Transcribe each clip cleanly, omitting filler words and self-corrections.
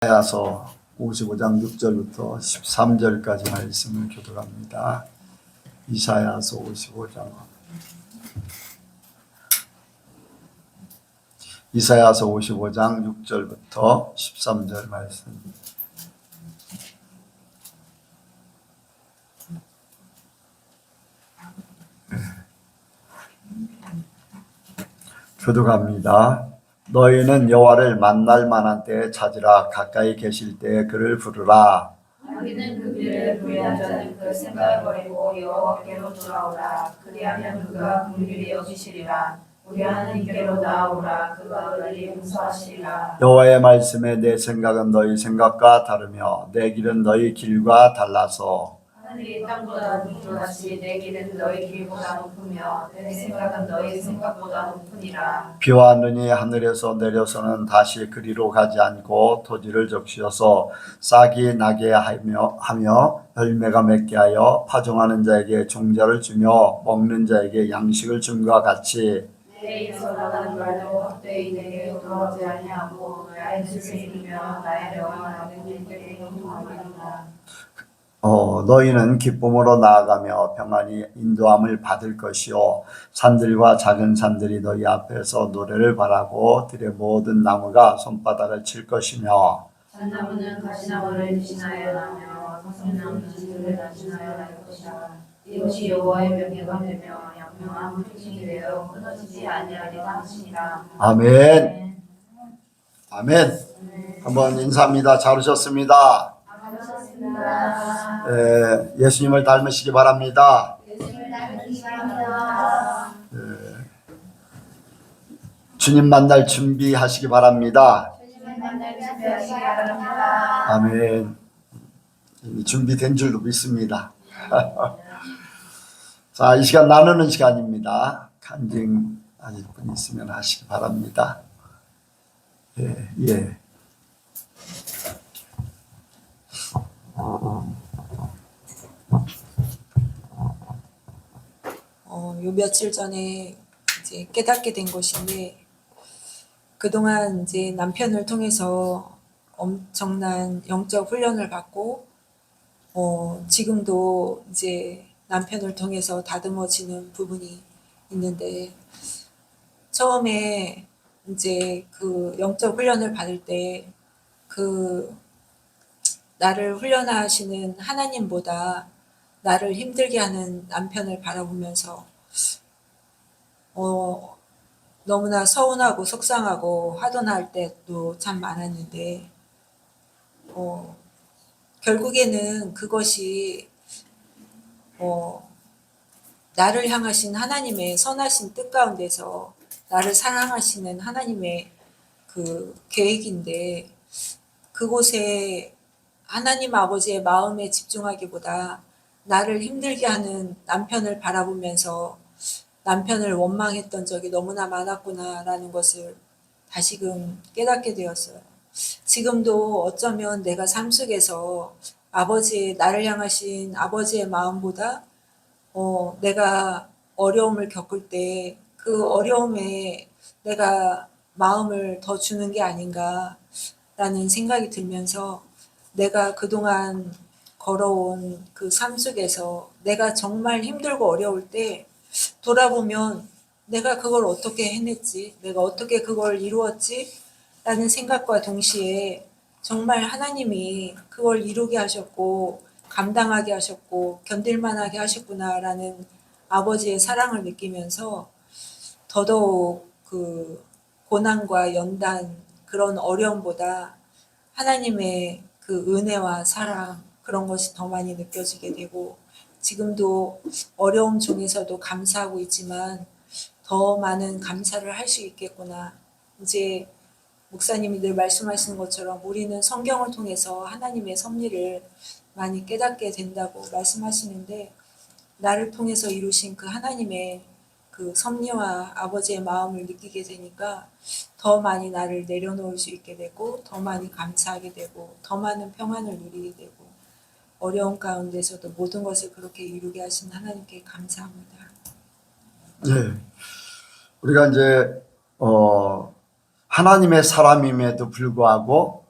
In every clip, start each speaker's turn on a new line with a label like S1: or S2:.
S1: 이사야서 55장 6절부터 13절까지 말씀을 교독합니다. 이사야서 55장 6절부터 13절 말씀. 교독합니다. 너희는 여호와를 만날 만한 때에 찾으라. 가까이 계실 때에 그를 부르라.
S2: 너희는 그 길을 불리하지 않은 그 생각을 버리고 여호와께로 돌아오라. 그리하면 그가 긍휼히 여기시리라. 우리 하나님께로 나아오라. 그가 너희를 용서하시리라.
S1: 여호와의 말씀에 내 생각은 너희 생각과 다르며 내 길은 너희 길과 달라서
S2: 하늘이 땅보다 높은 것 같이 내 길은 너희 길보다 높으며 내 생각은 너희 생각보다 높으니라.
S1: 비와 눈이 하늘에서 내려서는 다시 그리로 가지 않고 토지를 적시어서 싹이 나게 하며 열매가 맺게 하여 파종하는 자에게 종자를 주며 먹는 자에게 양식을 줌과 같이
S2: 내 입에서 나가는 말도 헛되이 내게 돌아오지 아니하고 나의 뜻을 이루며 나의 명령을 너희에게 형통하리로다.
S1: 너희는 기쁨으로 나아가며 평안히 인도함을 받을 것이요 산들과 작은 산들이 너희 앞에서 노래를 바라고 들의 모든 나무가 손바닥을 칠 것이며
S2: 잣나무는 가시나무를 대신하여 나며 사슴나무는 들을 대신하여 날 것이라. 이것이 여호와의 명예가 되며 양명한 표징이 되어 끊어지지 아니하리라 하시니라.
S1: 아멘. 아멘. 한번 인사합니다. 잘 오셨습니다. 예수님을 닮으시기 바랍니다. 주님 만날 준비하시기 바랍니다. 아멘. 이미 준비된 줄로 믿습니다. 자, 이 시간 나누는 시간입니다. 간증하실 분 있으면 하시기 바랍니다. 예.
S3: 요 며칠 전에 이제 깨닫게 된 것인데, 그동안 이제 남편을 통해서 엄청난 영적 훈련을 받고, 지금도 이제 남편을 통해서 다듬어지는 부분이 있는데, 처음에 이제 그 영적 훈련을 받을 때, 나를 훈련하시는 하나님보다 나를 힘들게 하는 남편을 바라보면서 너무나 서운하고 속상하고 화도 날 때도 참 많았는데, 결국에는 그것이 나를 향하신 하나님의 선하신 뜻 가운데서 나를 사랑하시는 하나님의 그 계획인데, 그곳에 하나님 아버지의 마음에 집중하기보다 나를 힘들게 하는 남편을 바라보면서 남편을 원망했던 적이 너무나 많았구나라는 것을 다시금 깨닫게 되었어요. 지금도 어쩌면 내가 삶 속에서 나를 향하신 아버지의 마음보다 내가 어려움을 겪을 때 그 어려움에 내가 마음을 더 주는 게 아닌가라는 생각이 들면서, 내가 그동안 걸어온 그 삶 속에서 내가 정말 힘들고 어려울 때 돌아보면 내가 그걸 어떻게 해냈지? 내가 어떻게 그걸 이루었지? 라는 생각과 동시에 정말 하나님이 그걸 이루게 하셨고 감당하게 하셨고 견딜만하게 하셨구나라는 아버지의 사랑을 느끼면서 더더욱 그 고난과 연단, 그런 어려움보다 하나님의 그 은혜와 사랑, 그런 것이 더 많이 느껴지게 되고, 지금도 어려움 중에서도 감사하고 있지만 더 많은 감사를 할 수 있겠구나. 이제 목사님이 늘 말씀하시는 것처럼 우리는 성경을 통해서 하나님의 섭리를 많이 깨닫게 된다고 말씀하시는데, 나를 통해서 이루신 그 하나님의 그 섭리와 아버지의 마음을 느끼게 되니까 더 많이 나를 내려놓을 수 있게 되고, 더 많이 감사하게 되고, 더 많은 평안을 누리게 되고, 어려운 가운데서도 모든 것을 그렇게 이루게 하신 하나님께 감사합니다.
S1: 네. 우리가 이제 하나님의 사람임에도 불구하고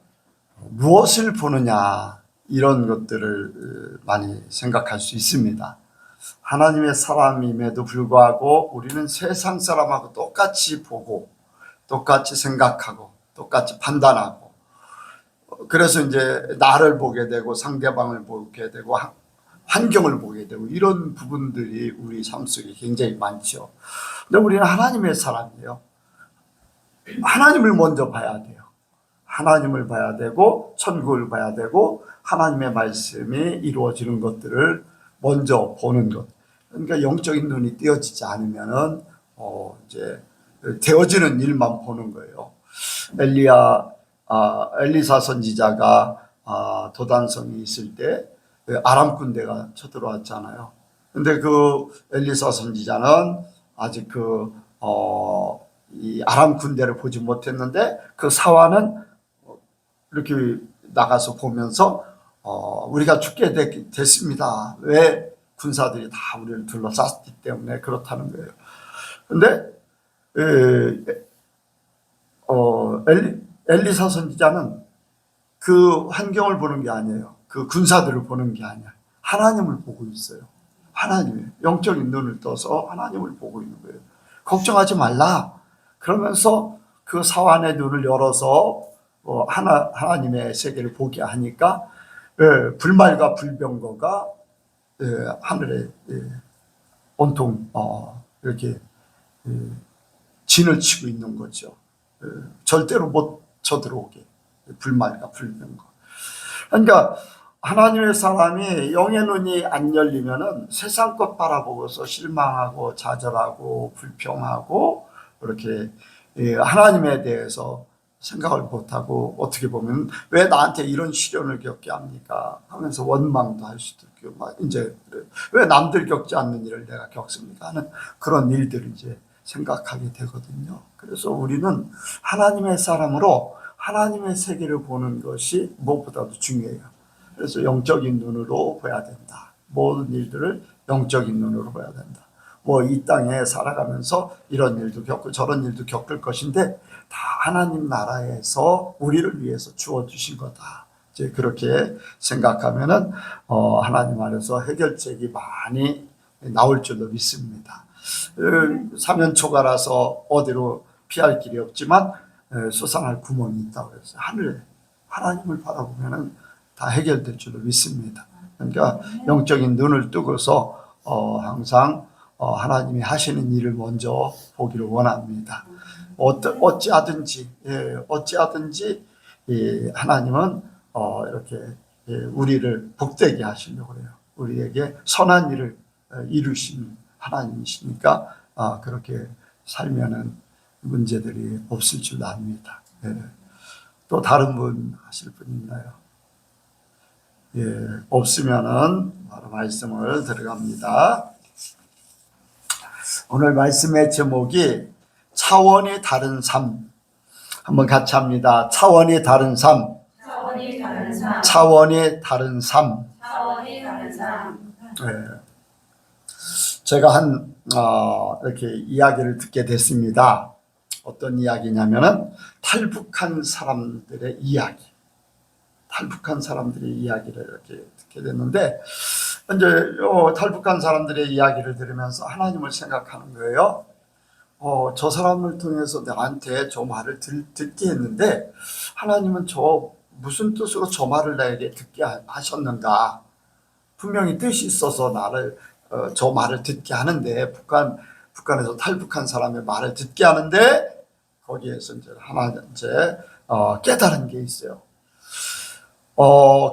S1: 무엇을 보느냐 이런 것들을 많이 생각할 수 있습니다. 하나님의 사람임에도 불구하고 우리는 세상 사람하고 똑같이 보고 똑같이 생각하고 똑같이 판단하고, 그래서 이제 나를 보게 되고 상대방을 보게 되고 환경을 보게 되고 이런 부분들이 우리 삶 속에 굉장히 많죠. 근데 우리는 하나님의 사람이에요. 하나님을 먼저 봐야 돼요. 하나님을 봐야 되고 천국을 봐야 되고 하나님의 말씀이 이루어지는 것들을 먼저 보는 것. 그러니까 영적인 눈이 띄어지지 않으면은 이제 되어지는 일만 보는 거예요. 엘리사 선지자가 도단성에 있을 때 아람 군대가 쳐들어왔잖아요. 근데 그 엘리사 선지자는 아직 이 아람 군대를 보지 못했는데 그 사환은 이렇게 나가서 보면서 우리가 죽게 됐습니다. 왜? 군사들이 다 우리를 둘러쌌기 때문에 그렇다는 거예요. 근데 엘리사 선지자는 그 환경을 보는 게 아니에요. 그 군사들을 보는 게 아니야. 하나님을 보고 있어요. 하나님, 영적인 눈을 떠서 하나님을 보고 있는 거예요. 걱정하지 말라. 그러면서 그 사환의 눈을 열어서 하나님의 세계를 보게 하니까 불말과 불병거가 하늘에 온통 이렇게 진을 치고 있는 거죠. 절대로 못 쳐들어오게, 불말과 불병거. 그러니까 하나님의 사람이 영의 눈이 안 열리면은 세상 것 바라보고서 실망하고 좌절하고 불평하고 이렇게 하나님에 대해서 생각을 못하고, 어떻게 보면 왜 나한테 이런 시련을 겪게 합니까 하면서 원망도 할 수도 있고, 막 이제 왜 남들 겪지 않는 일을 내가 겪습니까 하는 그런 일들을 이제 생각하게 되거든요. 그래서 우리는 하나님의 사람으로 하나님의 세계를 보는 것이 무엇보다도 중요해요. 그래서 영적인 눈으로 봐야 된다. 모든 일들을 영적인 눈으로 봐야 된다. 뭐 이 땅에 살아가면서 이런 일도 겪고 저런 일도 겪을 것인데 다 하나님 나라에서 우리를 위해서 주어주신 거다. 이제 그렇게 생각하면은 하나님 안에서 해결책이 많이 나올 줄로 믿습니다. 사면초가라서 어디로 피할 길이 없지만 솟아날 구멍이 있다고 해서 하늘에 하나님을 바라보면은 다 해결될 줄로 믿습니다. 그러니까 영적인 눈을 뜨고서 항상 하나님이 하시는 일을 먼저 보기를 원합니다. 어찌하든지 하나님은 이렇게 우리를 복되게 하시려고 해요. 우리에게 선한 일을 이루시는 하나님이시니까 그렇게 살면은 문제들이 없을 줄 압니다. 또 다른 분 하실 분 있나요? 없으면은 바로 말씀을 들어갑니다. 오늘 말씀의 제목이 차원이 다른 삶. 한번 같이 합니다. 차원이 다른 삶.
S2: 차원이 다른 삶.
S1: 차원이 다른 삶.
S2: 차원이 다른 삶.
S1: 제가 이렇게 이야기를 듣게 됐습니다. 어떤 이야기냐면은 탈북한 사람들의 이야기. 탈북한 사람들의 이야기를 이렇게 듣게 됐는데, 이제 탈북한 사람들의 이야기를 들으면서 하나님을 생각하는 거예요. 저 사람을 통해서 나한테 저 말을 듣게 했는데 하나님은 무슨 뜻으로 저 말을 나에게 듣게 하셨는가? 분명히 뜻이 있어서 나를 저 말을 듣게 하는데, 북한에서 탈북한 사람의 말을 듣게 하는데 거기에서 이제 하나 깨달은 게 있어요.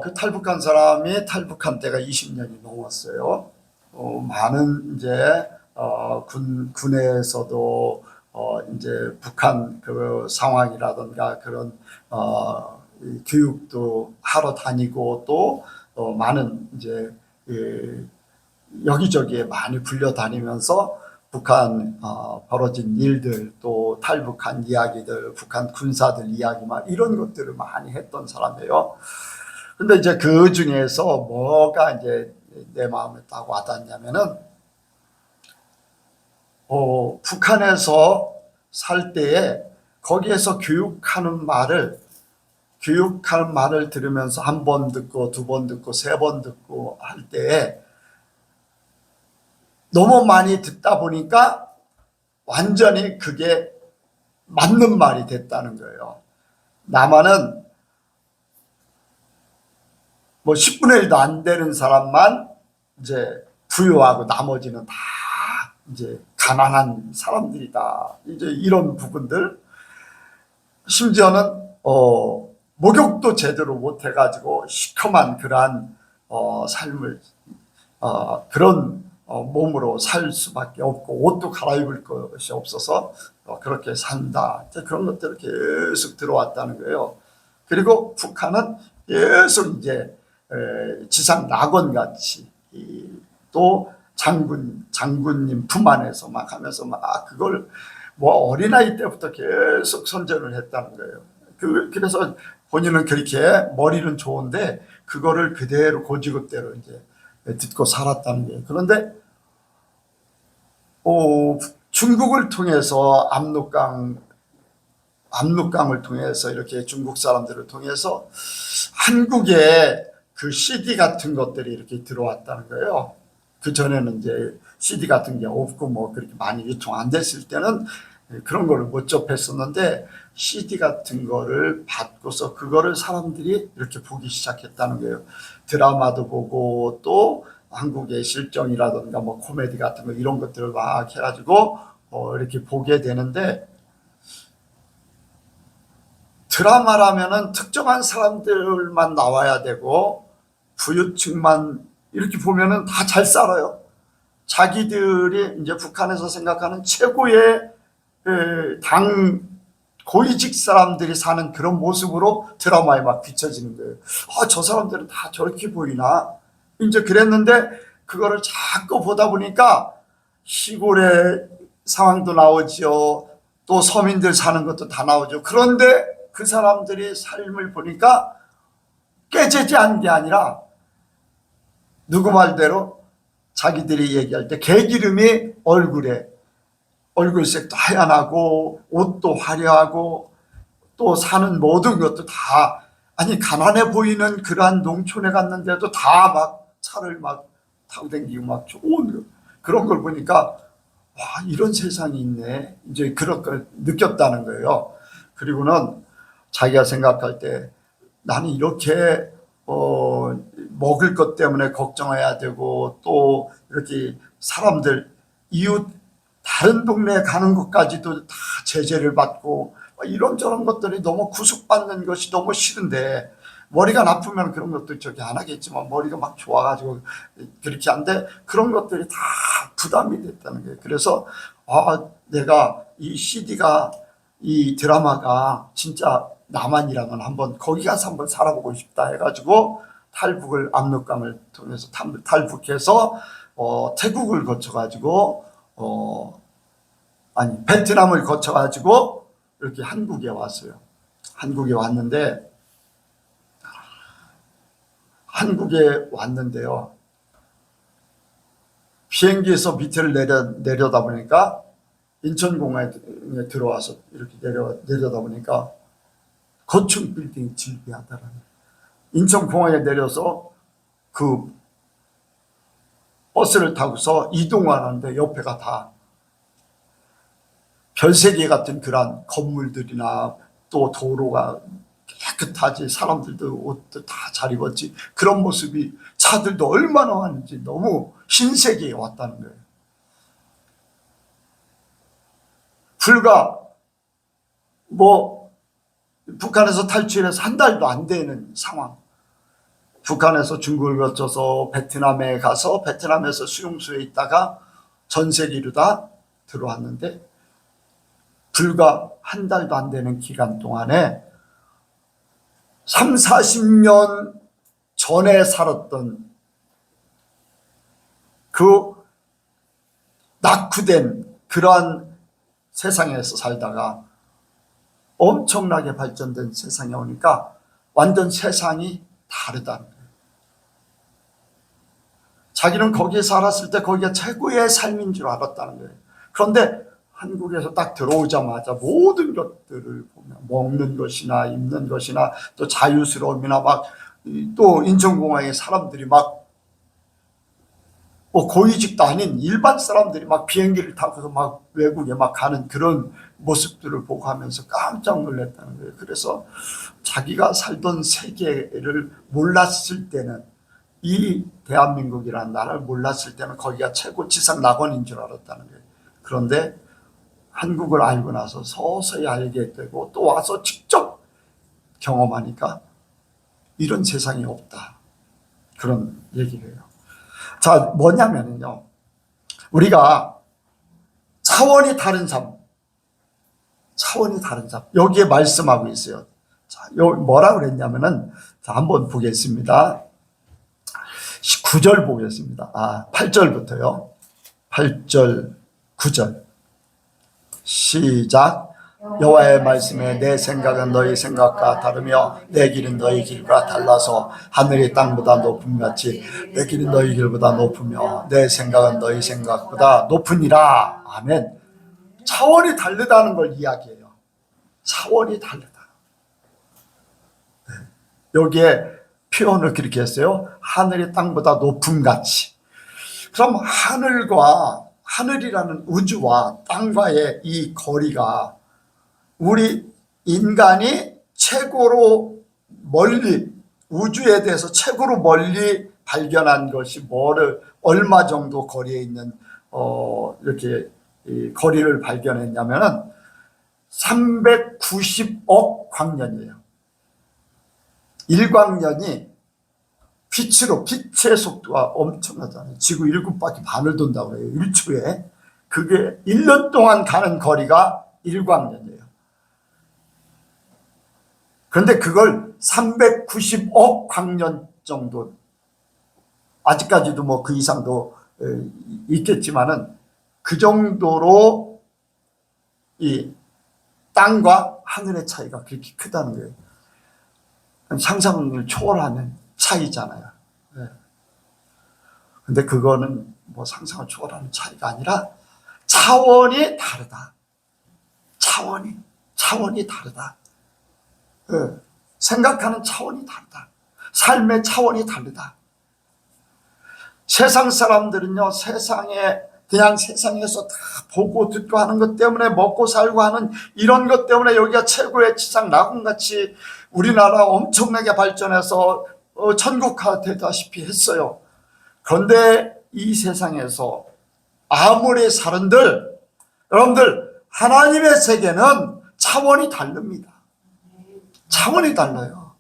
S1: 그 탈북한 사람이 탈북한 때가 20년이 넘었어요. 많은 이제 군에서도 이제 북한 그 상황이라든가 그런 교육도 하러 다니고 또 많은 이제 여기저기에 많이 불려다니면서 북한 벌어진 일들, 또 탈북한 이야기들, 북한 군사들 이야기 막 이런 것들을 많이 했던 사람이에요. 근데 이제 그 중에서 뭐가 이제 내 마음에 딱 와닿냐면은 북한에서 살 때에 거기에서 교육할 말을 들으면서 한 번 듣고 두 번 듣고 세 번 듣고 할 때 너무 많이 듣다 보니까 완전히 그게 맞는 말이 됐다는 거예요. 나만은 뭐 10분의 1도 안 되는 사람만 이제 부유하고 나머지는 다 이제 가난한 사람들이다. 이제 이런 부분들, 심지어는 목욕도 제대로 못 해가지고 시커먼 그러한 삶을 그런 몸으로 살 수밖에 없고 옷도 갈아입을 것이 없어서 그렇게 산다. 그런 것들을 계속 들어왔다는 거예요. 그리고 북한은 계속 이제 지상 낙원 같이 또 장군님 품 안에서 막 하면서 막 그걸 뭐 어린아이 때부터 계속 선전을 했다는 거예요. 그래서 본인은 그렇게 머리는 좋은데 그거를 그대로 고지급대로 이제 듣고 살았다는 거예요. 그런데 중국을 통해서 압록강을 통해서 이렇게 중국 사람들을 통해서 한국에 그 CD 같은 것들이 이렇게 들어왔다는 거예요. 그 전에는 이제 CD 같은 게 없고 뭐 그렇게 많이 유통 안 됐을 때는 그런 거를 못 접했었는데 CD 같은 거를 받고서 그거를 사람들이 이렇게 보기 시작했다는 거예요. 드라마도 보고 또 한국의 실정이라든가 뭐 코미디 같은 거 이런 것들을 막 해가지고 이렇게 보게 되는데, 드라마라면은 특정한 사람들만 나와야 되고 부유층만 이렇게 보면은 다 잘 살아요. 자기들이 이제 북한에서 생각하는 최고의 당 고위직 사람들이 사는 그런 모습으로 드라마에 막 비춰지는 거예요. 저 사람들은 다 저렇게 보이나? 이제 그랬는데 그거를 자꾸 보다 보니까 시골의 상황도 나오죠. 또 서민들 사는 것도 다 나오죠. 그런데 그 사람들의 삶을 보니까 깨재재한 게 아니라 누구 말대로 자기들이 얘기할 때 개기름이 얼굴색도 하얀하고 옷도 화려하고 또 사는 모든 것도 다, 아니 가난해 보이는 그러한 농촌에 갔는데도 다 막 차를 막 타고 다니고 막 좋은 그런 걸 보니까 와, 이런 세상이 있네. 이제 그런 걸 느꼈다는 거예요. 그리고는 자기가 생각할 때 나는 이렇게 먹을 것 때문에 걱정해야 되고 또 이렇게 사람들 이웃 다른 동네에 가는 것까지도 다 제재를 받고 이런저런 것들이 너무 구속받는 것이 너무 싫은데, 머리가 나쁘면 그런 것도 저기 안 하겠지만 머리가 막 좋아가지고 그렇게 한데 그런 것들이 다 부담이 됐다는 거예요. 그래서 내가 이 CD가 이 드라마가 진짜 나만이라면 한번 거기 가서 한번 살아보고 싶다 해가지고 탈북을 압록강을 통해서 탈북해서 태국을 거쳐가지고 베트남을 거쳐가지고 이렇게 한국에 왔어요. 한국에 왔는데요. 비행기에서 밑을 내려다 보니까 인천공항에 들어와서 이렇게 내려다 보니까 고층 빌딩이 질비하더라고요. 인천공항에 내려서 그 버스를 타고서 이동하는데 옆에가 다 별세계 같은 그런 건물들이나 또 도로가 깨끗하지, 사람들도 옷도 다 잘 입었지, 그런 모습이, 차들도 얼마나 많은지 너무 신세계에 왔다는 거예요. 불과 뭐 북한에서 탈출해서 한 달도 안 되는 상황. 북한에서 중국을 거쳐서 베트남에 가서 베트남에서 수용소에 있다가 전세기로 다 들어왔는데 불과 한 달도 안 되는 기간 동안에 30-40년 전에 살았던 그 낙후된 그러한 세상에서 살다가 엄청나게 발전된 세상에 오니까 완전 세상이 다르다는 거예요. 자기는 거기에 살았을 때 거기가 최고의 삶인 줄 알았다는 거예요. 그런데 한국에서 딱 들어오자마자 모든 것들을 보면 먹는 것이나 입는 것이나 또 자유스러움이나 막 또 인천공항에 사람들이 막 뭐 고위직도 아닌 일반 사람들이 막 비행기를 타고서 막 외국에 막 가는 그런 모습들을 보고 하면서 깜짝 놀랐다는 거예요. 그래서 자기가 살던 세계를 몰랐을 때는, 이 대한민국이라는 나라를 몰랐을 때는 거기가 최고 지상 낙원인 줄 알았다는 거예요. 그런데 한국을 알고 나서 서서히 알게 되고 또 와서 직접 경험하니까 이런 세상이 없다, 그런 얘기를 해요. 자, 뭐냐면요, 우리가 차원이 다른 삶, 차원이 다른 삶, 여기에 말씀하고 있어요. 자, 여기 뭐라 그랬냐면은, 자, 한번 보겠습니다. 9절 보겠습니다. 8절부터요. 8절, 9절. 시작. 여호와의 말씀에 내 생각은 너희 생각과 다르며 내 길은 너희 길과 달라서 하늘이 땅보다 높음같이 내 길은 너희 길보다 높으며 내 생각은 너희 생각보다 높으니라. 아멘. 차원이 다르다는 걸 이야기해요. 차원이 다르다. 네. 여기에 표현을 그렇게 했어요. 하늘이 땅보다 높음같이. 그럼 하늘이라는 우주와 땅과의 이 거리가, 우리 인간이 최고로 멀리, 우주에 대해서 최고로 멀리 발견한 것이 얼마 정도 거리에 있는 이렇게 이 거리를 발견했냐면은 390억 광년이에요. 1광년이 빛의 속도가 엄청나잖아요. 지구 7바퀴 반을 돈다고 해요. 1초에. 그게 1년 동안 가는 거리가 1광년이에요. 그런데 그걸 390억 광년 정도, 아직까지도 뭐 그 이상도 있겠지만은 그 정도로 이 땅과 하늘의 차이가 그렇게 크다는 거예요. 상상을 초월하는 차이잖아요. 근데 그거는 뭐 상상을 초월하는 차이가 아니라 차원이 다르다. 차원이 다르다. 생각하는 차원이 다르다. 삶의 차원이 다르다. 세상 사람들은요, 그냥 세상에서 다 보고 듣고 하는 것 때문에 먹고 살고 하는 이런 것 때문에 여기가 최고의 지상 낙원같이 우리나라 엄청나게 발전해서 천국화 되다시피 했어요. 그런데 이 세상에서 아무리 사른들, 여러분들, 하나님의 세계는 차원이 다릅니다. 차원이 달라요.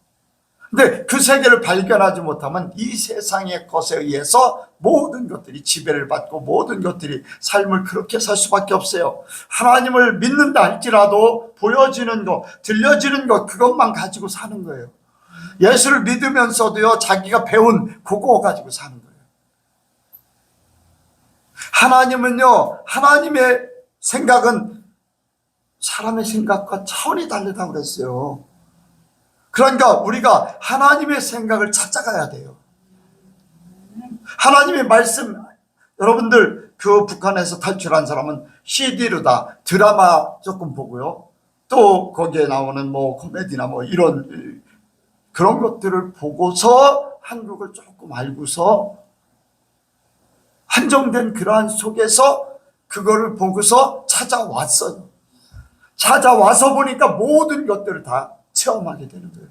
S1: 근데 그 세계를 발견하지 못하면 이 세상의 것에 의해서 모든 것들이 지배를 받고 모든 것들이 삶을 그렇게 살 수밖에 없어요. 하나님을 믿는다 할지라도 보여지는 것, 들려지는 것, 그것만 가지고 사는 거예요. 예수를 믿으면서도요, 자기가 배운 그거 가지고 사는 거예요. 하나님은요, 하나님의 생각은 사람의 생각과 차원이 다르다고 그랬어요. 그러니까 우리가 하나님의 생각을 찾아가야 돼요. 하나님의 말씀, 여러분들 그 북한에서 탈출한 사람은 CD로 다 드라마 조금 보고요, 또 거기에 나오는 뭐 코미디나 뭐 이런 그런 것들을 보고서 한국을 조금 알고서 한정된 그러한 속에서 그거를 보고서 찾아왔어요. 찾아와서 보니까 모든 것들을 다 체험하게 되는 거예요.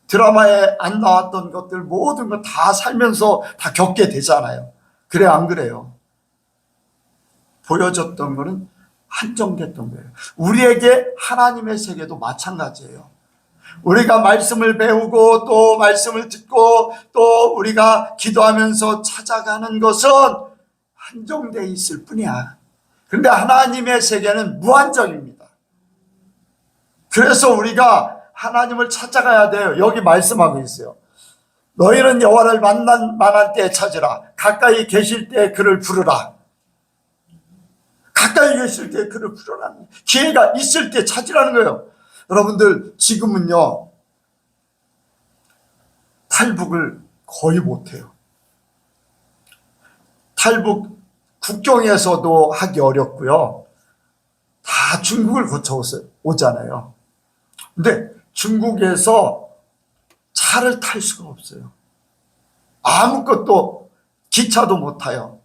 S1: 드라마에 안 나왔던 것들 모든 거 다 살면서 다 겪게 되잖아요. 그래, 안 그래요? 보여졌던 거는 한정됐던 거예요. 우리에게 하나님의 세계도 마찬가지예요. 우리가 말씀을 배우고 또 말씀을 듣고 또 우리가 기도하면서 찾아가는 것은 한정되어 있을 뿐이야. 그런데 하나님의 세계는 무한정입니다. 그래서 우리가 하나님을 찾아가야 돼요. 여기 말씀하고 있어요. 너희는 여호와를 만날 때 찾으라. 가까이 계실 때 그를 부르라. 가까이 계실 때 그를 부르라. 기회가 있을 때 찾으라는 거예요. 여러분들, 지금은요, 탈북을 거의 못해요. 탈북 국경에서도 하기 어렵고요. 다 중국을 거쳐 오잖아요. 근데 중국에서 차를 탈 수가 없어요. 아무것도 기차도 못 타요.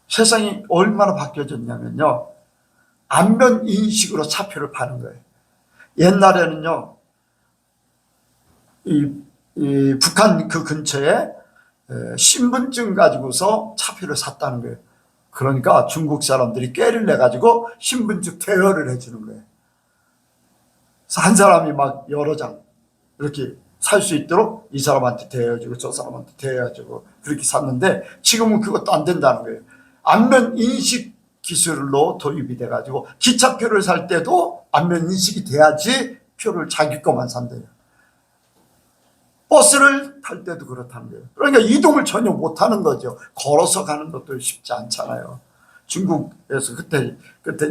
S1: 세상이 얼마나 바뀌어졌냐면요. 안면 인식으로 차표를 파는 거예요. 옛날에는요, 이 북한 그 근처에 신분증 가지고서 차표를 샀다는 거예요. 그러니까 중국 사람들이 꾀를 내가지고 신분증 대여를 해주는 거예요. 그래서 한 사람이 막 여러 장 이렇게 살 수 있도록 이 사람한테 대여주고 저 사람한테 대여주고 그렇게 샀는데 지금은 그것도 안 된다는 거예요. 안면 인식 기술로 도입이 돼가지고 기차표를 살 때도 안면 인식이 돼야지 표를 자기 것만 산대요. 버스를 탈 때도 그렇다는 거예요. 그러니까 이동을 전혀 못하는 거죠. 걸어서 가는 것도 쉽지 않잖아요. 중국에서 그때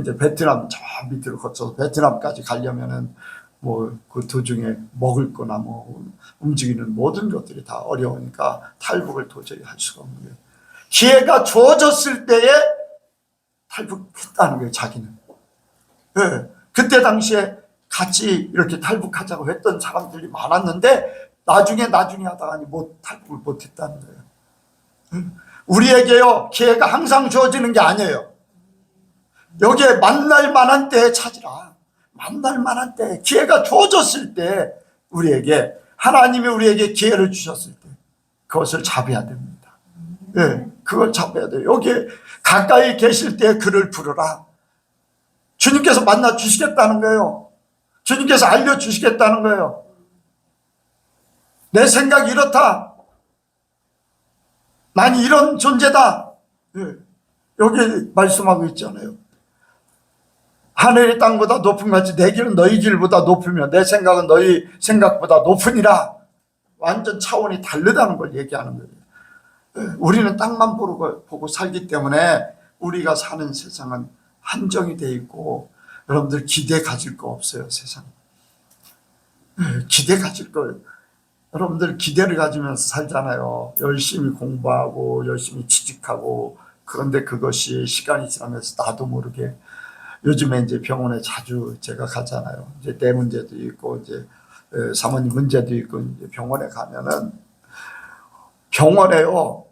S1: 이제 베트남 저 밑으로 거쳐서 베트남까지 가려면은 뭐 그 도중에 먹을 거나 뭐 움직이는 모든 것들이 다 어려우니까 탈북을 도저히 할 수가 없는 거예요. 기회가 주어졌을 때에 탈북했다는 거예요, 자기는. 네. 그때 당시에 같이 이렇게 탈북하자고 했던 사람들이 많았는데 나중에 하다가 탈북을 못했다는 거예요. 우리에게요, 기회가 항상 주어지는 게 아니에요. 여기에 만날 만한 때에 찾으라. 만날 만한 때, 기회가 주어졌을 때 하나님이 우리에게 기회를 주셨을 때 그것을 잡아야 됩니다. 네, 그걸 잡아야 돼요. 여기에 가까이 계실 때 그를 부르라. 주님께서 만나 주시겠다는 거예요. 주님께서 알려주시겠다는 거예요. 내 생각이 이렇다. 난 이런 존재다. 네, 여기 말씀하고 있잖아요. 하늘이 땅보다 높은 같이 내 길은 너희 길보다 높으며 내 생각은 너희 생각보다 높으니라. 완전 차원이 다르다는 걸 얘기하는 거예요. 우리는 땅만 보고 살기 때문에 우리가 사는 세상은 한정이 돼 있고 여러분들 기대 가질 거 없어요. 세상 기대 가질 거, 여러분들 기대를 가지면서 살잖아요. 열심히 공부하고 열심히 취직하고. 그런데 그것이 시간이 지나면서 나도 모르게, 요즘에 이제 병원에 자주 제가 가잖아요. 이제 내 문제도 있고 이제 사모님 문제도 있고 이제 병원에 가면은 병원에요,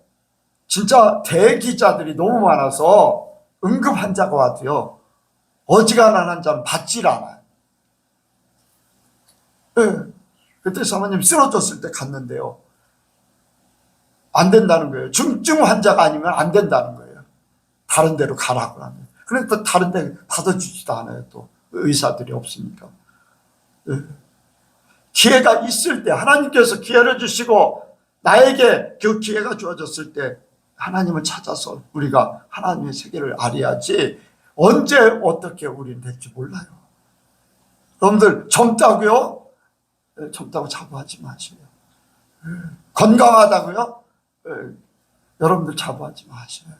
S1: 진짜 대기자들이 너무 많아서 응급 환자가 와도요, 어지간한 환자는 받질 않아요. 네. 그때 사모님 쓰러졌을 때 갔는데요, 안 된다는 거예요. 중증 환자가 아니면 안 된다는 거예요. 다른 데로 가라고 하면. 그런데 또 다른 데 받아주지도 않아요. 또 의사들이 없으니까. 네. 기회가 있을 때 하나님께서 기회를 주시고 나에게 그 기회가 주어졌을 때 하나님을 찾아서 우리가 하나님의 세계를 알아야지, 언제 어떻게 우리는 될지 몰라요. 여러분들 젊다고요? 젊다고 자부하지 마시고요. 건강하다고요? 여러분들 자부하지 마시고요.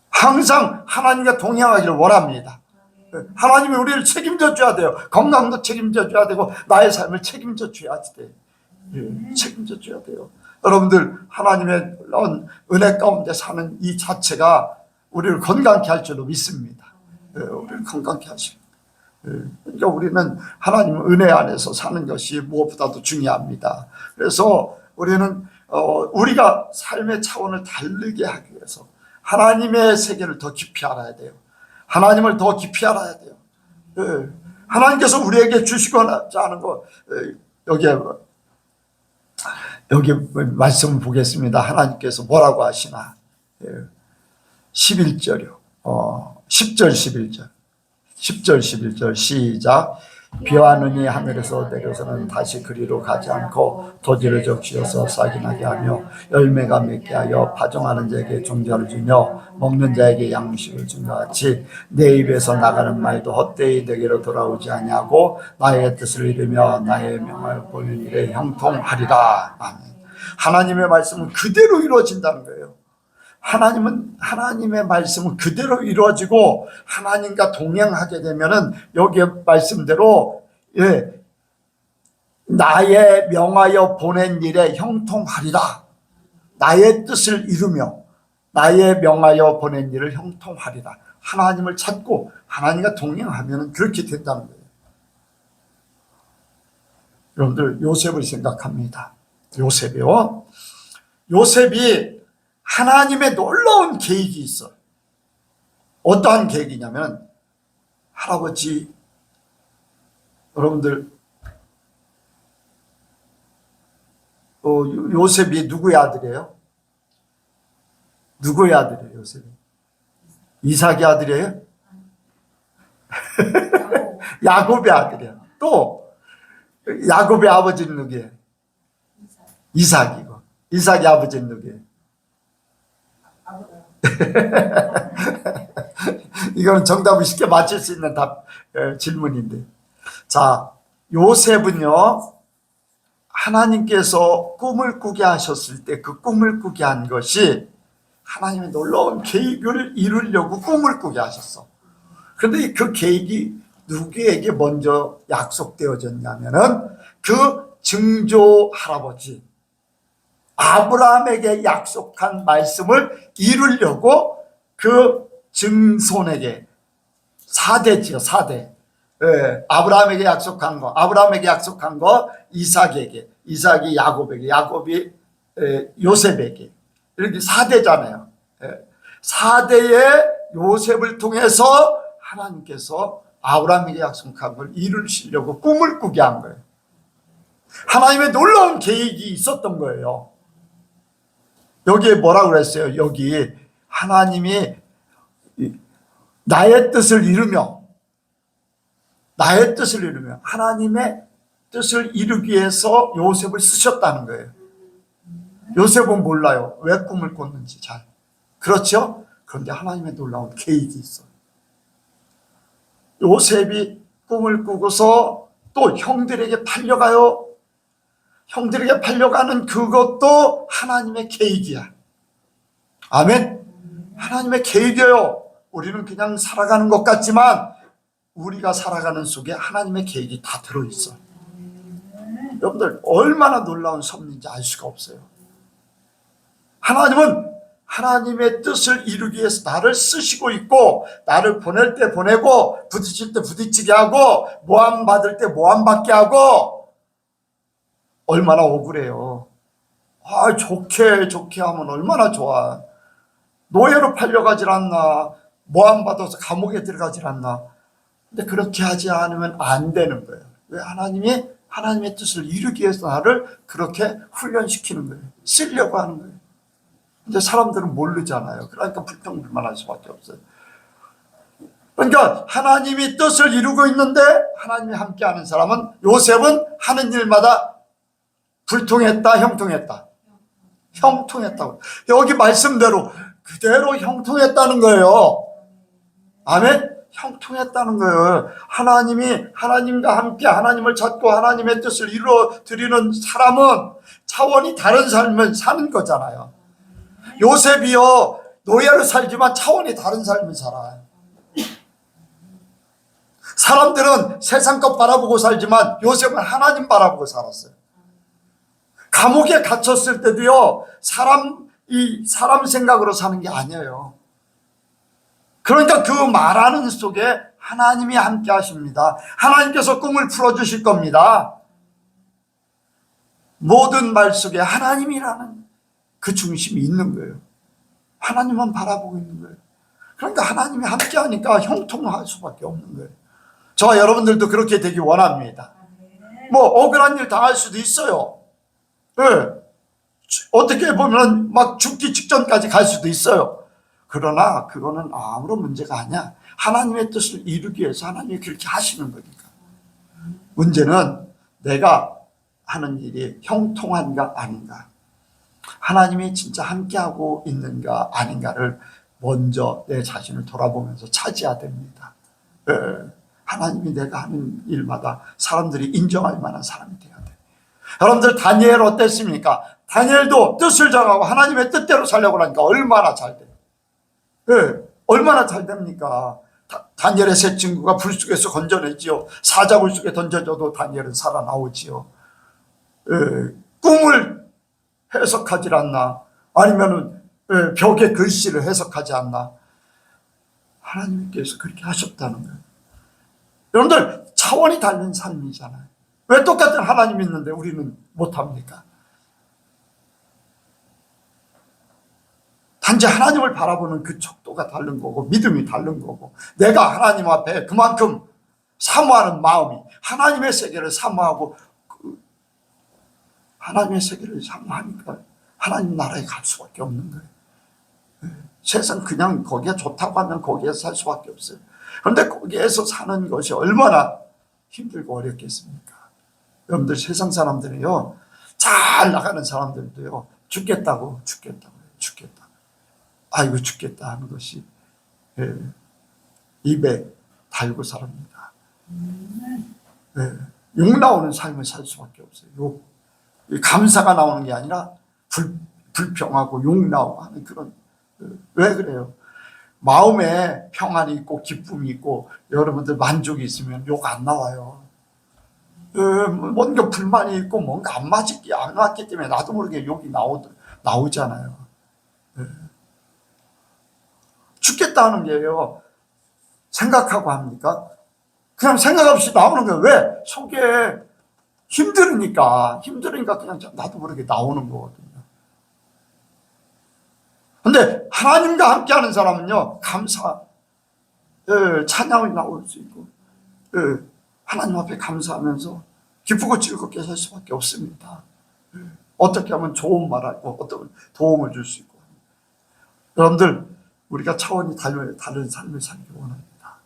S1: 항상 하나님과 동행하기를 원합니다. 하나님이 우리를 책임져 줘야 돼요. 건강도 책임져 줘야 되고 나의 삶을 책임져 줘야지 돼요. 책임져 줘야 돼요. 여러분들 하나님의 은혜 가운데 사는 이 자체가 우리를 건강케 할 줄로 믿습니다. 우리를 건강케 하시고, 그러니까 우리는 하나님 은혜 안에서 사는 것이 무엇보다도 중요합니다. 그래서 우리는 우리가 삶의 차원을 다르게 하기 위해서 하나님의 세계를 더 깊이 알아야 돼요. 하나님을 더 깊이 알아야 돼요. 하나님께서 우리에게 주시고자 하는 거, 여기 말씀을 보겠습니다. 하나님께서 뭐라고 하시나. 11절이요. 10절 11절. 10절 11절 시작. 비와 눈이 하늘에서 내려서는 다시 그리로 가지 않고 토지를 적시어서 싹이 나게 하며 열매가 맺게 하여 파종하는 자에게 종자를 주며 먹는 자에게 양식을 준 것 같이 내 입에서 나가는 말도 헛되이 내게로 돌아오지 아니하고 나의 뜻을 이루며 나의 명을 보는 일에 형통하리라. 아멘. 하나님의 말씀은 그대로 이루어진다는 거예요. 하나님의 말씀은 그대로 이루어지고 하나님과 동행하게 되면은 여기에 말씀대로 나의 명하여 보낸 일에 형통하리라. 나의 뜻을 이루며 나의 명하여 보낸 일을 형통하리라. 하나님을 찾고 하나님과 동행하면 그렇게 된다는 거예요. 여러분들 요셉을 생각합니다. 요셉이 하나님의 놀라운 계획이 있어요. 어떠한 계획이냐면 할아버지, 여러분들 요셉이 누구의 아들이에요? 누구의 아들이에요? 요셉이 이삭의 아들이에요? 야곱의 아들이에요. 또 야곱의 아버지는 누구예요? 이삭이고. 이삭의 아버지는 누구예요? 이거는 정답을 쉽게 맞출 수 있는 질문인데, 자, 요셉은요 하나님께서 꿈을 꾸게 하셨을 때 그 꿈을 꾸게 한 것이 하나님의 놀라운 계획을 이루려고 꿈을 꾸게 하셨어. 그런데 그 계획이 누구에게 먼저 약속되어졌냐면은 그 증조 할아버지 아브라함에게 약속한 말씀을 이루려고 그 증손에게, 4대지요, 4대. 아브라함에게 약속한 거 이삭에게, 이삭이 야곱에게, 야곱이 요셉에게, 이렇게 4대잖아요. 4대의 요셉을 통해서 하나님께서 아브라함에게 약속한 걸 이루시려고 꿈을 꾸게 한 거예요. 하나님의 놀라운 계획이 있었던 거예요. 여기에 뭐라고 그랬어요? 여기 하나님이 나의 뜻을 이루며 하나님의 뜻을 이루기 위해서 요셉을 쓰셨다는 거예요. 요셉은 몰라요. 왜 꿈을 꿨는지 잘. 그렇죠? 그런데 하나님의 놀라운 계획이 있어요. 요셉이 꿈을 꾸고서 또 형들에게 팔려가요. 형들에게 팔려가는 그것도 하나님의 계획이야. 아멘. 하나님의 계획이에요. 우리는 그냥 살아가는 것 같지만 우리가 살아가는 속에 하나님의 계획이 다 들어있어. 여러분들 얼마나 놀라운 섭리인지 알 수가 없어요. 하나님은 하나님의 뜻을 이루기 위해서 나를 쓰시고 있고, 나를 보낼 때 보내고, 부딪힐 때 부딪히게 하고, 모함 받을 때 모함 받게 하고. 얼마나 억울해요. 좋게 하면 얼마나 좋아. 노예로 팔려가질 않나, 모함 받아서 감옥에 들어가질 않나. 근데 그렇게 하지 않으면 안 되는 거예요. 왜? 하나님이 하나님의 뜻을 이루기 위해서 나를 그렇게 훈련시키는 거예요. 쓰려고 하는 거예요. 근데 사람들은 모르잖아요. 그러니까 불평불만할 수밖에 없어요. 그러니까 하나님이 뜻을 이루고 있는데 하나님이 함께하는 사람은, 요셉은 하는 일마다 불통했다, 형통했다. 형통했다고. 여기 말씀대로 그대로 형통했다는 거예요. 아멘? 형통했다는 거예요. 하나님이 하나님과 함께 하나님을 찾고 하나님의 뜻을 이루어 드리는 사람은 차원이 다른 삶을 사는 거잖아요. 요셉이요 노예로 살지만 차원이 다른 삶을 살아요. 사람들은 세상 것 바라보고 살지만 요셉은 하나님 바라보고 살았어요. 감옥에 갇혔을 때도요 사람 생각으로 사는 게 아니에요. 그러니까 그 말하는 속에 하나님이 함께 하십니다. 하나님께서 꿈을 풀어주실 겁니다. 모든 말 속에 하나님이라는 그 중심이 있는 거예요. 하나님만 바라보고 있는 거예요. 그러니까 하나님이 함께 하니까 형통할 수밖에 없는 거예요. 저와 여러분들도 그렇게 되기 원합니다. 뭐 억울한 일 당할 수도 있어요. 네. 어떻게 보면 막 죽기 직전까지 갈 수도 있어요. 그러나 그거는 아무런 문제가 아니야. 하나님의 뜻을 이루기 위해서 하나님이 그렇게 하시는 거니까. 문제는 내가 하는 일이 형통한가 아닌가, 하나님이 진짜 함께하고 있는가 아닌가를 먼저 내 자신을 돌아보면서 찾아야 됩니다. 하나님이 내가 하는 일마다 사람들이 인정할 만한 사람이 되어야 돼. 여러분들 다니엘 어땠습니까? 다니엘도 뜻을 정하고 하나님의 뜻대로 살려고 하니까 얼마나 잘 돼요. 얼마나 잘 됩니까? 다니엘의 세 친구가 불 속에서 건져내지요. 사자굴 속에 던져져도 다니엘은 살아나오지요. 꿈을 해석하지 않나, 아니면은 벽에 글씨를 해석하지 않나. 하나님께서 그렇게 하셨다는 거예요. 여러분들 차원이 다른 삶이잖아요. 왜 똑같은 하나님이 있는데 우리는 못합니까? 단지 하나님을 바라보는 그 척도가 다른 거고 믿음이 다른 거고 내가 하나님 앞에 그만큼 사모하는 마음이 하나님의 세계를 사모하고 하나님의 세계를 사모하니까 하나님 나라에 갈 수밖에 없는 거예요. 세상 그냥 거기에 좋다고 하면 거기에서 살 수밖에 없어요. 그런데 거기에서 사는 것이 얼마나 힘들고 어렵겠습니까? 여러분들 세상 사람들이요 잘 나가는 사람들도요 죽겠다고 아이고 죽겠다 하는 것이 입에 달고 살합니다. 욕 나오는 삶을 살 수밖에 없어요. 욕. 감사가 나오는 게 아니라 불평하고 욕 나오고 하는 그런. 왜 그래요? 마음에 평안이 있고 기쁨이 있고 여러분들 만족이 있으면 욕 안 나와요. 뭔가 불만이 있고 뭔가 안 맞기 때문에 나도 모르게 욕이 나오잖아요. 죽겠다는 게요. 생각하고 합니까? 그냥 생각 없이 나오는 거예요. 왜? 속에 힘들으니까 그냥 나도 모르게 나오는 거거든요. 근데 하나님과 함께하는 사람은요. 감사, 찬양이 나올 수 있고 하나님 앞에 감사하면서 기쁘고 즐겁게 살 수밖에 없습니다. 어떻게 하면 좋은 말하고 어떤 도움을 줄 수 있고. 여러분들 우리가 차원이 다른 삶을 살기 원합니다.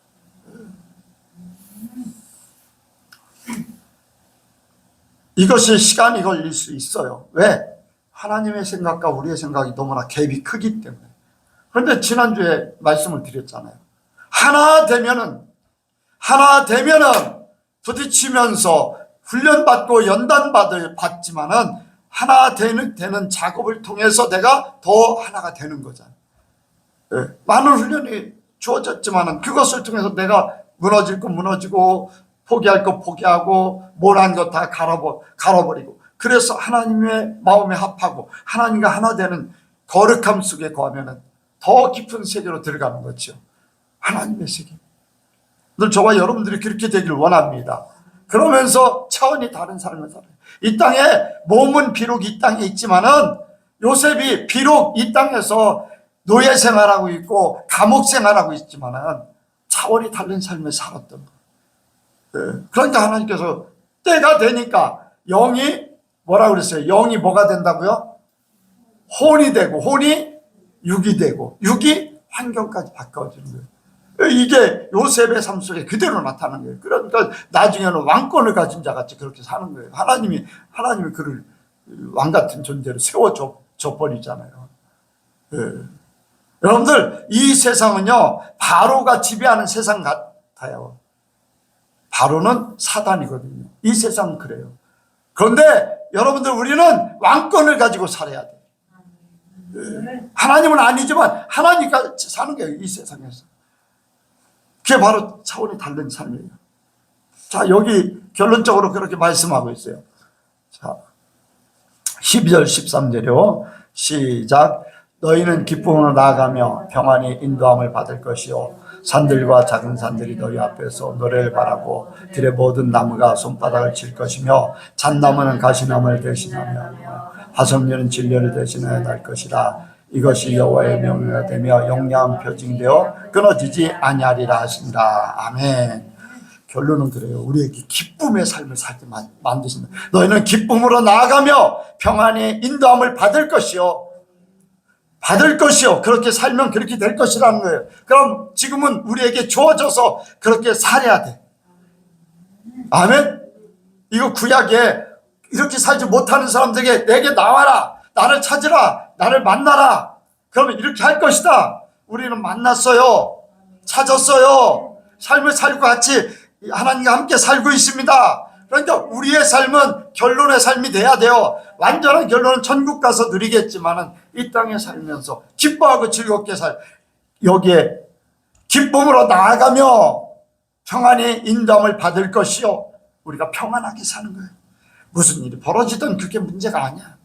S1: 이것이 시간이 걸릴 수 있어요. 왜? 하나님의 생각과 우리의 생각이 너무나 갭이 크기 때문에. 그런데 지난주에 말씀을 드렸잖아요. 하나 되면은 부딪히면서 훈련받고 받지만은 하나 되는 작업을 통해서 내가 더 하나가 되는 거잖아요. 많은 훈련이 주어졌지만은 그것을 통해서 내가 무너질 거 무너지고 포기할 거 포기하고 못한 거 다 갈아버리고 그래서 하나님의 마음에 합하고 하나님과 하나 되는 거룩함 속에 거하면은 더 깊은 세계로 들어가는 거죠. 하나님의 세계. 늘 저와 여러분들이 그렇게 되길 원합니다. 그러면서 차원이 다른 삶을 살아요. 이 땅에 몸은 비록 이 땅에 있지만은 요셉이 비록 이 땅에서 노예 생활하고 있고 감옥 생활하고 있지만은 차원이 다른 삶을 살았던 거예요. 그러니까 하나님께서 때가 되니까 영이 뭐라 그랬어요? 영이 뭐가 된다고요? 혼이 되고 혼이 육이 되고 육이 환경까지 바꿔지는 거예요. 이게 요셉의 삶 속에 그대로 나타나는 거예요. 그러니까 나중에는 왕권을 가진 자 같이 그렇게 사는 거예요. 하나님이 그를 왕 같은 존재로 세워줘 버리잖아요. 여러분들 이 세상은요 바로가 지배하는 세상 같아요. 바로는 사단이거든요. 이 세상은 그래요. 그런데 여러분들 우리는 왕권을 가지고 살아야 돼요. 하나님은 아니지만 하나님과 사는 거예요. 이 세상에서. 그게 바로 차원이 다른 삶이에요. 자, 여기 결론적으로 그렇게 말씀하고 있어요. 자, 12절 13절이요. 시작. 너희는 기쁨으로 나아가며 평안히 인도함을 받을 것이요 산들과 작은 산들이 너희 앞에서 노래를 바라고 들의 모든 나무가 손바닥을 칠 것이며 잣나무는 가시나무를 대신하며 화석류는 진료를 대신하여 날 것이라. 이것이 여호와의 명예가 되며 영영한 표징되어 끊어지지 아니하리라 하신다. 아멘. 결론은 그래요. 우리에게 기쁨의 삶을 살게 만드신다. 너희는 기쁨으로 나아가며 평안히 인도함을 받을 것이요 그렇게 살면 그렇게 될 것이라는 거예요. 그럼 지금은 우리에게 주어져서 그렇게 살아야 돼. 아멘. 이거 구약에 이렇게 살지 못하는 사람들에게 내게 나와라, 나를 찾으라, 나를 만나라, 그러면 이렇게 할 것이다. 우리는 만났어요, 찾았어요, 삶을 살고 같이 하나님과 함께 살고 있습니다. 그러니까 우리의 삶은 결론의 삶이 돼야 돼요. 완전한 결론은 천국 가서 누리겠지만은 이 땅에 살면서 기뻐하고 즐겁게 여기에 기쁨으로 나아가며 평안히 인도함을 받을 것이요. 우리가 평안하게 사는 거예요. 무슨 일이 벌어지든 그게 문제가 아니야.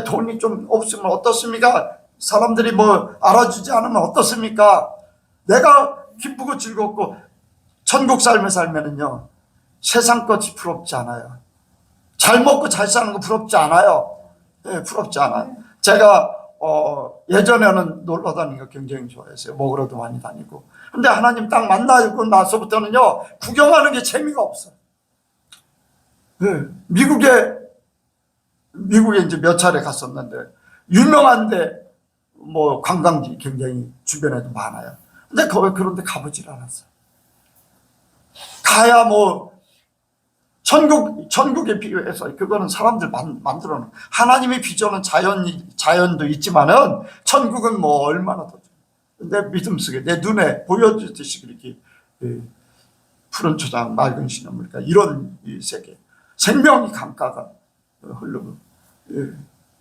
S1: 돈이 좀 없으면 어떻습니까? 사람들이 뭐 알아주지 않으면 어떻습니까? 내가 기쁘고 즐겁고 천국 삶을 살면은요, 세상 것이 부럽지 않아요. 잘 먹고 잘 사는 거 부럽지 않아요. 예, 부럽지 않아요. 제가 예전에는 놀러 다니는 거 굉장히 좋아했어요. 먹으러도 많이 다니고. 근데 하나님 딱 만나고 나서부터는요, 구경하는 게 재미가 없어요. 예, 미국에 이제 몇 차례 갔었는데, 유명한데 뭐 관광지 굉장히 주변에도 많아요. 근데 그런데 가보질 않았어요. 가야 뭐 천국에 비교해서 그거는 사람들 만들어 놓은, 하나님의 비전은 자연도 있지만은 천국은 뭐 얼마나 더, 내 믿음 속에 내 눈에 보여주듯이 그렇게 푸른 초장 맑은 시냇물이니까 이런 이 세계, 생명이 강가가 흐르고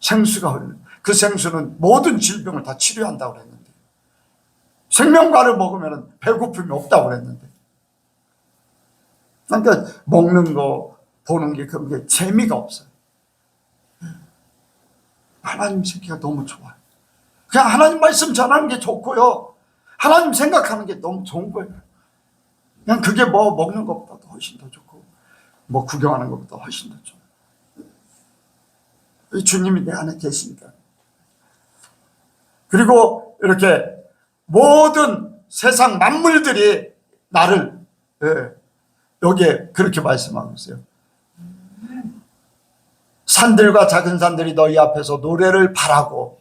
S1: 생수가 흐르는, 그 생수는 모든 질병을 다 치료한다고 그랬는데, 생명과를 먹으면 배고픔이 없다고 그랬는데, 그러니까 먹는 거 보는 게 그런 게 재미가 없어요. 하나님 새끼가 너무 좋아요. 그냥 하나님 말씀 전하는 게 좋고요, 하나님 생각하는 게 너무 좋은 거예요. 그냥 그게 뭐 먹는 것보다도 훨씬 더 좋고 뭐 구경하는 것보다 훨씬 더 좋아요. 주님이 내 안에 계시니까. 그리고 이렇게 모든 세상 만물들이 나를, 여기에 그렇게 말씀하고 있어요. 산들과 작은 산들이 너희 앞에서 노래를 바라고.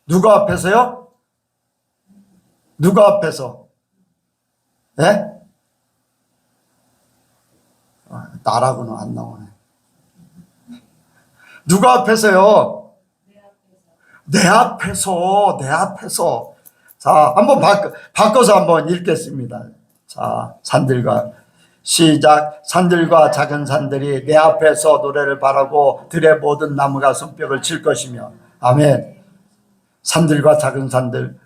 S1: 누가 앞에서요? 누가 앞에서? 예? 나라고는 안 나오네. 누가 앞에서요? 내 앞에서. 자, 한번 바꿔서 한번 읽겠습니다. 자, 산들과, 시작. 산들과 작은 산들이 내 앞에서 노래를 바라고 들의 모든 나무가 손뼉을 칠 것이며. 아멘. 산들과 작은 산들,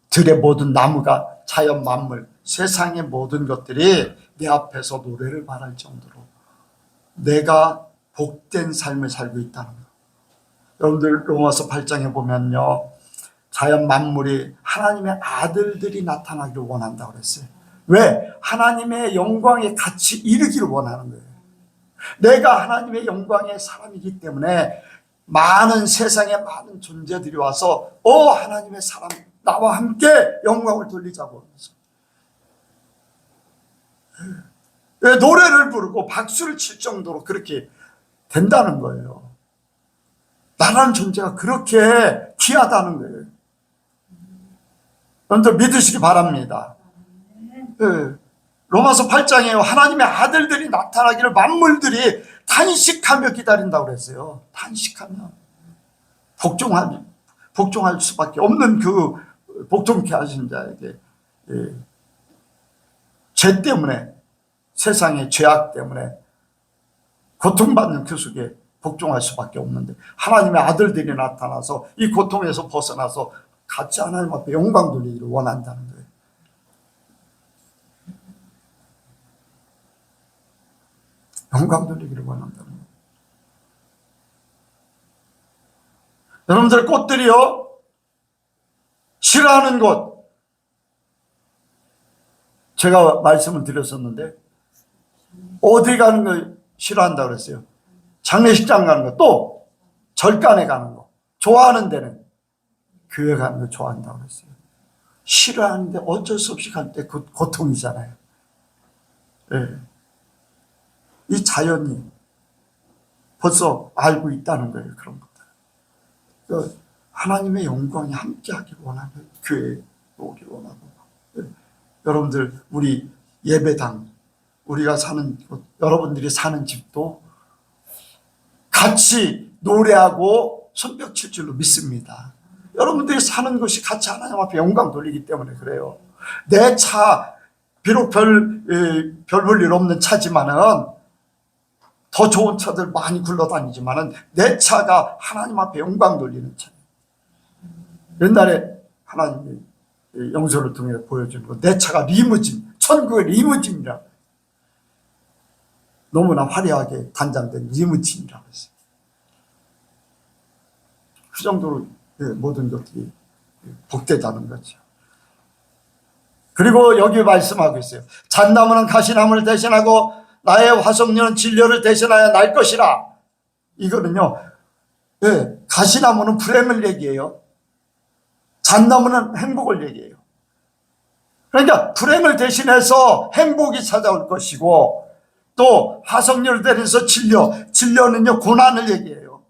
S1: 들의 모든 나무가, 자연 만물, 세상의 모든 것들이 내 앞에서 노래를 바랄 정도로 내가 복된 삶을 살고 있다는 것. 여러분들 로마서 8장에 보면요, 자연 만물이 하나님의 아들들이 나타나기를 원한다고 그랬어요. 왜? 하나님의 영광에 같이 이르기를 원하는 거예요. 내가 하나님의 영광의 사람이기 때문에 많은 세상의 많은 존재들이 와서 하나님의 사람, 나와 함께 영광을 돌리자고 하면서 노래를 부르고 박수를 칠 정도로 그렇게 된다는 거예요. 나라는 존재가 그렇게 귀하다는 거예요. 여러분들 믿으시기 바랍니다. 로마서 8장에 하나님의 아들들이 나타나기를 만물들이 탄식하며 기다린다고 그랬어요. 탄식하며 복종할 수밖에 없는 그 복종케 하신 자에게, 죄 때문에, 세상의 죄악 때문에 고통받는 그 속에 복종할 수밖에 없는데, 하나님의 아들들이 나타나서 이 고통에서 벗어나서 같이 하나님 앞에 영광 돌리기를 원한다는 거예요. 영광 돌리기를 원한다는 거예요. 여러분들 꽃들이요, 싫어하는 것, 제가 말씀을 드렸었는데 어디 가는 걸 싫어한다고 그랬어요? 장례식장 가는 거, 또 절간에 가는 거, 좋아하는 데는 교회 가는 거 좋아한다고 그랬어요. 싫어하는데 어쩔 수 없이 갈 때 그 고통이잖아요. 이 자연이 벌써 알고 있다는 거예요. 그런 것들. 하나님의 영광이 함께하기를 원하는 교회에 오기를 원하고, 여러분들 우리 예배당, 우리가 사는 곳, 여러분들이 사는 집도 같이 노래하고 손뼉 칠 줄로 믿습니다. 여러분들이 사는 것이 같이 하나님 앞에 영광 돌리기 때문에 그래요. 내 차, 비록 별 볼 일 없는 차지만은, 더 좋은 차들 많이 굴러다니지만은 내 차가 하나님 앞에 영광 돌리는 차. 옛날에 하나님이 영서를 통해 보여주는 거, 내 차가 리무진, 천국의 리무진이라, 너무나 화려하게 단장된 리무진이라고 했어요. 그 정도로 모든 것들이 복되다는 거죠. 그리고 여기 말씀하고 있어요. 잣나무는 가시나무를 대신하고 나의 화석류는 진료를 대신하여 날 것이라. 이거는요, 예, 가시나무는 불행을 얘기해요. 잣나무는 행복을 얘기해요. 그러니까 불행을 대신해서 행복이 찾아올 것이고, 또 화석류를 대신해서 진료는요 고난을 얘기해요.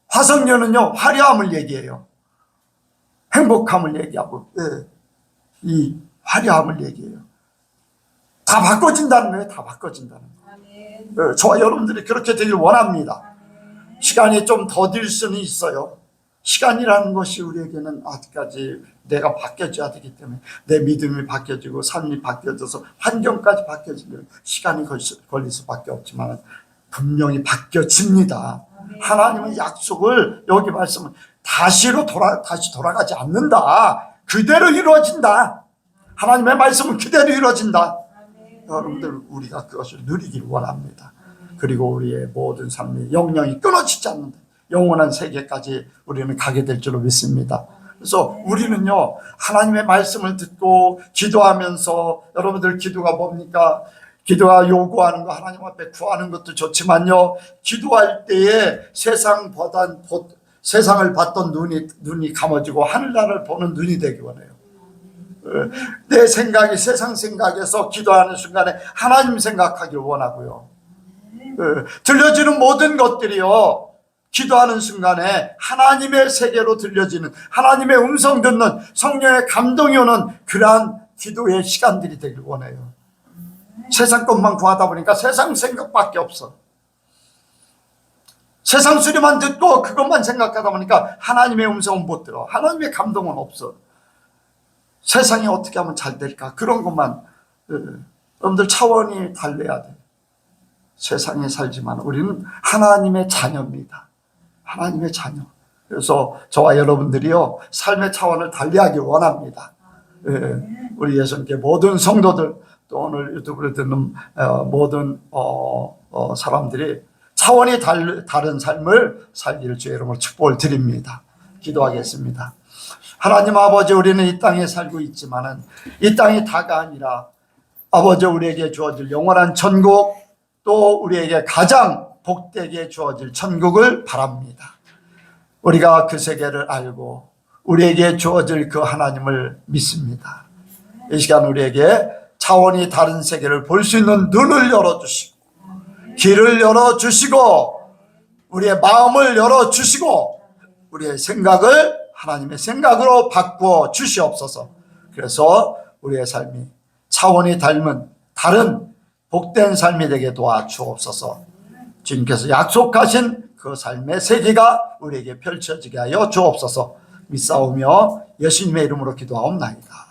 S1: 화석류는요 화려함을 얘기해요. 행복함을 얘기하고, 예, 이 화려함을 얘기해요. 다 바꿔진다는 거예요. 다 바꿔진다는 거예요. 저와 여러분들이 그렇게 되길 원합니다. 시간이 좀 더딜 수는 있어요. 시간이라는 것이 우리에게는 아직까지 내가 바뀌어져야 되기 때문에, 내 믿음이 바뀌어지고 삶이 바뀌어져서 환경까지 바뀌어지면 시간이 걸릴 수밖에 없지만 분명히 바뀌어집니다. 하나님의 약속을, 여기 말씀은 다시 돌아가지 않는다. 그대로 이루어진다. 하나님의 말씀은 그대로 이루어진다. 여러분들, 우리가 그것을 누리길 원합니다. 그리고 우리의 모든 삶이 영영이 끊어지지 않는다. 영원한 세계까지 우리는 가게 될 줄로 믿습니다. 그래서 우리는요, 하나님의 말씀을 듣고 기도하면서, 여러분들 기도가 뭡니까? 기도가 요구하는 거, 하나님 앞에 구하는 것도 좋지만요, 기도할 때에 세상을 봤던 눈이 감아지고 하늘나라를 보는 눈이 되기 원해요. 내 생각이 세상 생각에서 기도하는 순간에 하나님 생각하기를 원하고요. 들려지는 모든 것들이요, 기도하는 순간에 하나님의 세계로 들려지는, 하나님의 음성 듣는, 성령의 감동이 오는 그러한 기도의 시간들이 되길 원해요. 세상 것만 구하다 보니까 세상 생각밖에 없어. 세상 소리만 듣고 그것만 생각하다 보니까 하나님의 음성은 못 들어. 하나님의 감동은 없어. 세상이 어떻게 하면 잘 될까, 그런 것만. 여러분들 차원이 달라야 돼. 세상에 살지만 우리는 하나님의 자녀입니다. 하나님의 자녀. 그래서 저와 여러분들이요, 삶의 차원을 달리하기 원합니다. 우리 예수님께 모든 성도들, 또 오늘 유튜브를 듣는 모든 사람들이 차원이 다른 삶을 살기를 주의 이름으로 축복을 드립니다. 기도하겠습니다. 하나님 아버지, 우리는 이 땅에 살고 있지만은 이 땅이 다가 아니라 아버지, 우리에게 주어질 영원한 천국, 또 우리에게 가장 복되게 주어질 천국을 바랍니다. 우리가 그 세계를 알고 우리에게 주어질 그 하나님을 믿습니다. 이 시간 우리에게 차원이 다른 세계를 볼 수 있는 눈을 열어주시고, 길을 열어주시고, 우리의 마음을 열어주시고, 우리의 생각을 하나님의 생각으로 바꾸어 주시옵소서. 그래서 우리의 삶이 차원이 다른 복된 삶이 되게 도와주옵소서. 주님께서 약속하신 그 삶의 세계가 우리에게 펼쳐지게 하여 주옵소서. 믿사오며 예수님의 이름으로 기도하옵나이다.